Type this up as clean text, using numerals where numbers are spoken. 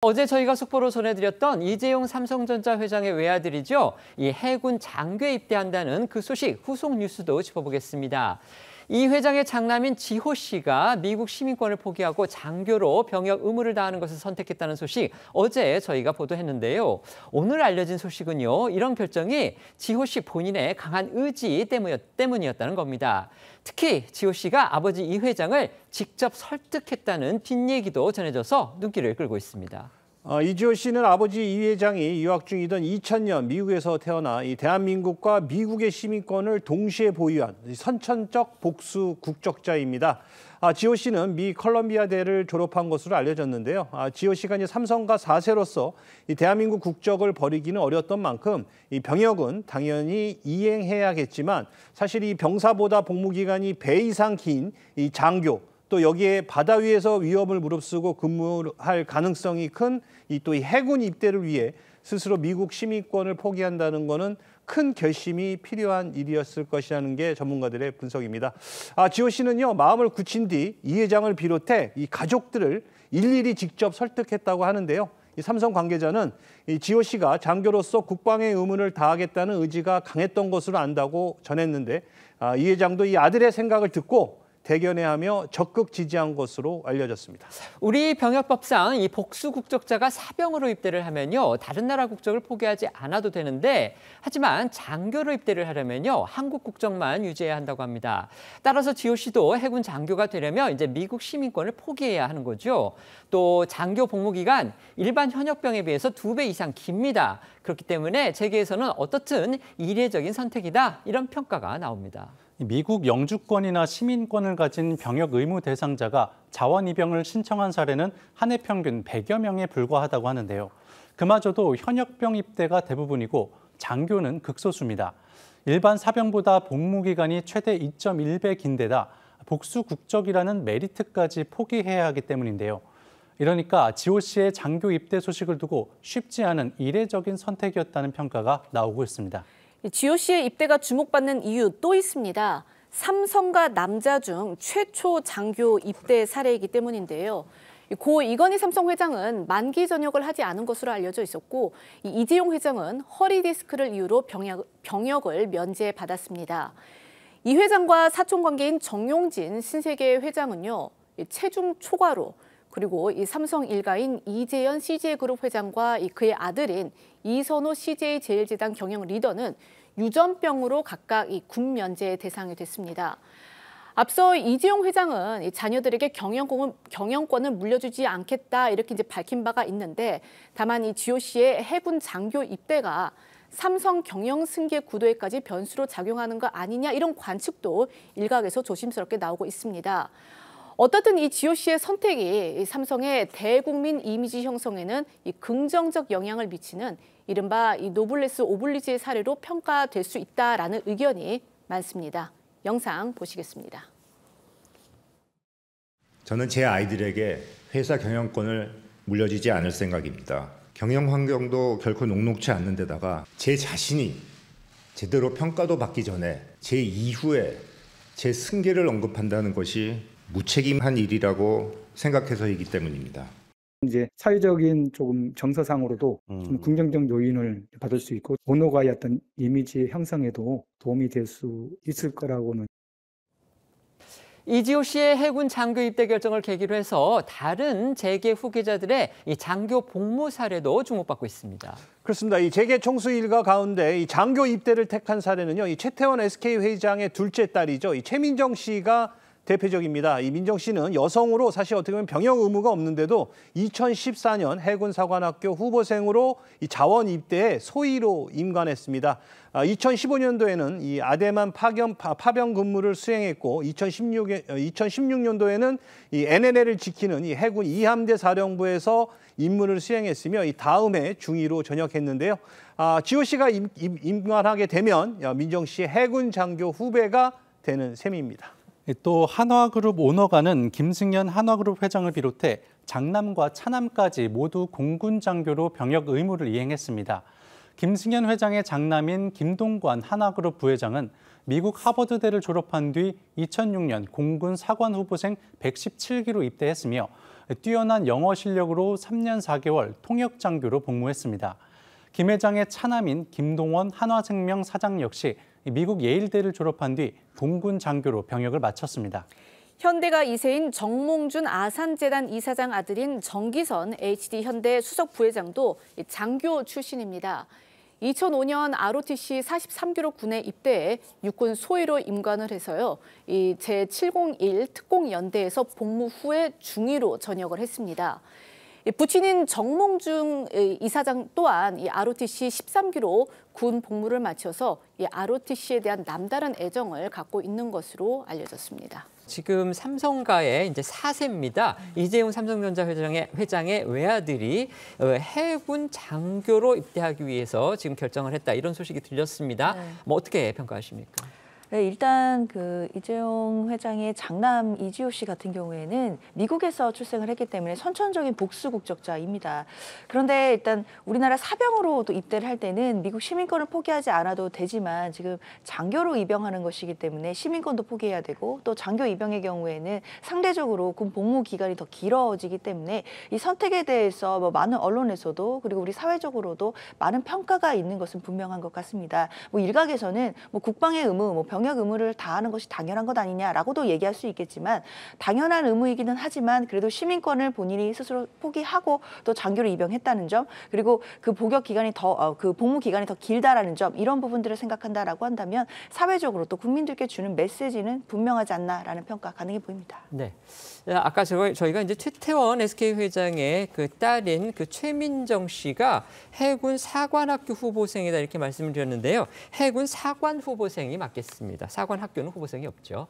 어제 저희가 속보로 전해드렸던 이재용 삼성전자 회장의 외아들이죠. 이 해군 장교에 입대한다는 그 소식 후속 뉴스도 짚어보겠습니다. 이 회장의 장남인 지호 씨가 미국 시민권을 포기하고 장교로 병역 의무를 다하는 것을 선택했다는 소식 어제 저희가 보도했는데요. 오늘 알려진 소식은요. 이런 결정이 지호 씨 본인의 강한 의지 때문이었다는 겁니다. 특히 지호 씨가 아버지 이 회장을 직접 설득했다는 뒷얘기도 전해져서 눈길을 끌고 있습니다. 이지호 씨는 아버지 이 회장이 유학 중이던 2000년 미국에서 태어나 이 대한민국과 미국의 시민권을 동시에 보유한 선천적 복수 국적자입니다. 지호 씨는 미 컬럼비아대를 졸업한 것으로 알려졌는데요. 지호 씨가 이제 삼성가 4세로서 이 대한민국 국적을 버리기는 어려웠던 만큼 이 병역은 당연히 이행해야겠지만 사실 이 병사보다 복무 기간이 배 이상 긴 이 장교 또 여기에 바다 위에서 위협을 무릅쓰고 근무할 가능성이 큰 이 해군 입대를 위해 스스로 미국 시민권을 포기한다는 것은 큰 결심이 필요한 일이었을 것이라는 게 전문가들의 분석입니다. 지호 씨는요, 마음을 굳힌 뒤 이 회장을 비롯해 이 가족들을 일일이 직접 설득했다고 하는데요. 이 삼성 관계자는 이 지호 씨가 장교로서 국방의 의무를 다하겠다는 의지가 강했던 것으로 안다고 전했는데 이 회장도 이 아들의 생각을 듣고 대견해하며 적극 지지한 것으로 알려졌습니다. 우리 병역법상 이 복수 국적자가 사병으로 입대를 하면요, 다른 나라 국적을 포기하지 않아도 되는데, 하지만 장교로 입대를 하려면요, 한국 국적만 유지해야 한다고 합니다. 따라서 지호 씨도 해군 장교가 되려면 이제 미국 시민권을 포기해야 하는 거죠. 또 장교 복무 기간 일반 현역병에 비해서 2배 이상 깁니다. 그렇기 때문에 재계에서는 어떻든 이례적인 선택이다 이런 평가가 나옵니다. 미국 영주권이나 시민권을 가진 병역 의무 대상자가 자원 입영을 신청한 사례는 한 해 평균 100여 명에 불과하다고 하는데요. 그마저도 현역병 입대가 대부분이고 장교는 극소수입니다. 일반 사병보다 복무 기간이 최대 2.1배 긴데다 복수 국적이라는 메리트까지 포기해야 하기 때문인데요. 이러니까 지호 씨의 장교 입대 소식을 두고 쉽지 않은 이례적인 선택이었다는 평가가 나오고 있습니다. 지호 씨의 입대가 주목받는 이유 또 있습니다. 삼성가 남자 중 최초 장교 입대 사례이기 때문인데요. 고 이건희 삼성 회장은 만기 전역을 하지 않은 것으로 알려져 있었고 이재용 회장은 허리 디스크를 이유로 병역을 면제받았습니다. 이 회장과 사촌 관계인 정용진 신세계 회장은요, 체중 초과로 그리고 이 삼성 일가인 이재현 CJ그룹 회장과 그의 아들인 이선호 CJ제일제당 경영 리더는 유전병으로 각각 군 면제 대상이 됐습니다. 앞서 이재용 회장은 자녀들에게 경영권을 물려주지 않겠다 이렇게 이제 밝힌 바가 있는데, 다만 이 지호 씨의 해군 장교 입대가 삼성 경영 승계 구도에까지 변수로 작용하는 거 아니냐 이런 관측도 일각에서 조심스럽게 나오고 있습니다. 어떻든 이 지호 씨의 선택이 삼성의 대국민 이미지 형성에는 긍정적 영향을 미치는 이른바 노블레스 오블리주의 사례로 평가될 수 있다라는 의견이 많습니다. 영상 보시겠습니다. 저는 제 아이들에게 회사 경영권을 물려주지 않을 생각입니다. 경영 환경도 결코 녹록치 않는 데다가 제 자신이 제대로 평가도 받기 전에 제 이후에 제 승계를 언급한다는 것이 무책임한 일이라고 생각해서이기 때문입니다. 이제 사회적인 조금 정서상으로도 좀 긍정적 요인을 받을 수 있고 본호가의 어떤 이미지 형성에도 도움이 될 수 있을 거라고는. 이지호 씨의 해군 장교 입대 결정을 계기로 해서 다른 재계 후계자들의 이 장교 복무 사례도 주목받고 있습니다. 그렇습니다. 이 재계 총수 일가 가운데 이 장교 입대를 택한 사례는요, 이 최태원 SK 회장의 둘째 딸이죠. 이 최민정 씨가 대표적입니다. 이 민정 씨는 여성으로 사실 어떻게 보면 병역 의무가 없는데도 2014년 해군사관학교 후보생으로 이 자원 입대에 소위로 임관했습니다. 2015년도에는 이 아대만 파병 근무를 수행했고 2016년도에는 이 NNL을 지키는 이 해군 2함대 사령부에서 임무를 수행했으며 이 다음 해 중위로 전역했는데요. 지호 씨가 임관하게 되면 민정 씨의 해군 장교 후배가 되는 셈입니다. 또 한화그룹 오너가는 김승현 한화그룹 회장을 비롯해 장남과 차남까지 모두 공군 장교로 병역 의무를 이행했습니다. 김승현 회장의 장남인 김동관 한화그룹 부회장은 미국 하버드대를 졸업한 뒤 2006년 공군 사관 후보생 117기로 입대했으며 뛰어난 영어 실력으로 3년 4개월 통역장교로 복무했습니다. 김 회장의 차남인 김동원 한화생명 사장 역시 미국 예일대를 졸업한 뒤 공군 장교로 병역을 마쳤습니다. 현대가 2세인 정몽준 아산재단 이사장 아들인 정기선 HD현대 수석 부회장도 장교 출신입니다. 2005년 ROTC 43기로 군에 입대해 육군 소위로 임관을 해서요. 이 제701 특공연대에서 복무 후에 중위로 전역을 했습니다. 부친인 정몽준 이사장 또한 이 ROTC 13기로 군 복무를 마쳐서 이 ROTC에 대한 남다른 애정을 갖고 있는 것으로 알려졌습니다. 지금 삼성가의 이제 4세입니다. 이재용 삼성전자 회장의 외아들이 해군 장교로 입대하기 위해서 지금 결정을 했다. 이런 소식이 들렸습니다. 네. 뭐 어떻게 평가하십니까? 네, 일단 그 이재용 회장의 장남 이지호 씨 같은 경우에는 미국에서 출생을 했기 때문에 선천적인 복수 국적자입니다. 그런데 일단 우리나라 사병으로 또 입대를 할 때는 미국 시민권을 포기하지 않아도 되지만 지금 장교로 입영하는 것이기 때문에 시민권도 포기해야 되고 또 장교 입영의 경우에는 상대적으로 군 복무 기간이 더 길어지기 때문에 이 선택에 대해서 뭐 많은 언론에서도 그리고 우리 사회적으로도 많은 평가가 있는 것은 분명한 것 같습니다. 뭐 일각에서는 뭐 국방의 의무, 뭐 병역 의무를 다하는 것이 당연한 것 아니냐라고도 얘기할 수 있겠지만 당연한 의무이기는 하지만 그래도 시민권을 본인이 스스로 포기하고 또 장교로 입영했다는 점 그리고 그 복역 기간이 그 복무 기간이 더 길다라는 점 이런 부분들을 생각한다라고 한다면 사회적으로 또 국민들께 주는 메시지는 분명하지 않나라는 평가 가능해 보입니다. 네. 아까 저희가 이제 최태원 SK 회장의 그 딸인 그 최민정 씨가 해군 사관학교 후보생이다 이렇게 말씀을 드렸는데요. 해군 사관 후보생이 맞겠습니다. 사관 학교는 후보생이 없죠.